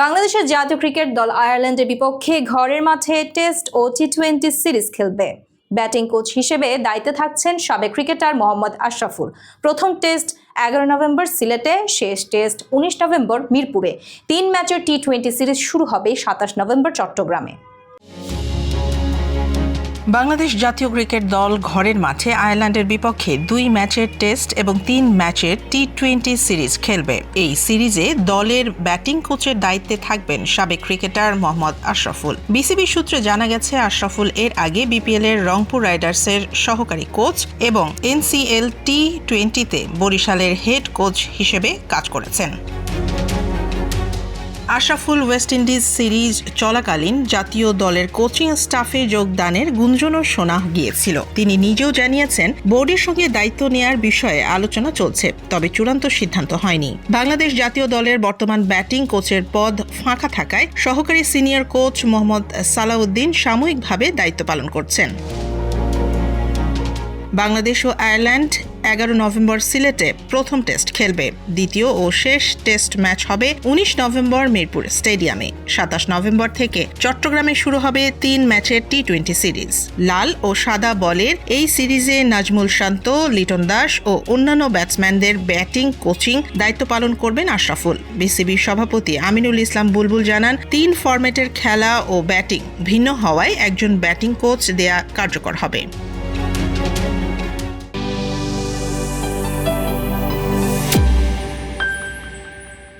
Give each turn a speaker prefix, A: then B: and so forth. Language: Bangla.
A: বাংলাদেশের জাতীয় ক্রিকেট দল আয়ারল্যান্ডের বিপক্ষে ঘরের মাঠে টেস্ট ও টি-20 সিরিজ খেলবে। ব্যাটিং কোচ হিসেবে দায়িত্বে থাকছেন সাবেক ক্রিকেটার মোহাম্মদ আশরাফুল। প্রথম টেস্ট 11 নভেম্বর সিলেটে, শেষ টেস্ট 19 নভেম্বর মিরপুরে। 3 ম্যাচের টি-20 সিরিজ শুরু হবে 27 নভেম্বর চট্টগ্রামে।
B: বাংলাদেশ জাতীয় ক্রিকেট দল ঘরের মাঠে আয়ারল্যান্ডের বিপক্ষে 2 ম্যাচের টেস্ট এবং 3 ম্যাচের টি-20 সিরিজ খেলবে। এই সিরিজে দলের ব্যাটিং কোচের দায়িত্বে থাকবেন সাবেক ক্রিকেটার মোহাম্মদ আশরাফুল। বিসিবি সূত্রে জানা গেছে, আশরাফুল এর আগে বিপিএল এর রংপুর রাইডার্সের সহকারী কোচ এবং এনসিএল টি-20তে বরিশালের হেড কোচ হিসেবে কাজ করেছেন। আশরাফুল ওয়েস্ট ইন্ডিজ সিরিজ চলাকালীন জাতীয় দলের কোচিং স্টাফে যোগদানের গুঞ্জনও শোনা গিয়েছিল। তিনি নিজেও জানিয়েছেন, বোর্ডের সঙ্গে দায়িত্ব নেয়ার বিষয়ে আলোচনা চলছে, তবে চূড়ান্ত সিদ্ধান্ত হয়নি। বাংলাদেশ জাতীয় দলের বর্তমান ব্যাটিং কোচের পদ ফাঁকা থাকায় সহকারী সিনিয়র কোচ মোহাম্মদ সালাউদ্দিন সাময়িকভাবে দায়িত্ব পালন করছেন। বাংলাদেশ ও আয়ারল্যান্ড 11 নভেম্বর সিলেটে প্রথম টেস্ট খেলবে। দ্বিতীয় ও শেষ টেস্ট ম্যাচ হবে 19 নভেম্বর মিরপুর স্টেডিয়ামে। 27 নভেম্বর থেকে চট্টগ্রামে শুরু হবে 3 ম্যাচের টি-20 সিরিজ। লাল ও সাদা বলের এই সিরিজে নাজমুল শান্ত, লিটন দাস ও অন্যান্য ব্যাটসম্যানদের ব্যাটিং কোচিং দায়িত্ব পালন করবেন আশরাফুল। বিসিবির সভাপতি আমিনুল ইসলাম বুলবুল জানান, 3 ফরম্যাটের খেলা ও ব্যাটিং ভিন্ন হওয়ায় একজন ব্যাটিং কোচ দেয়া কার্যকর হবে।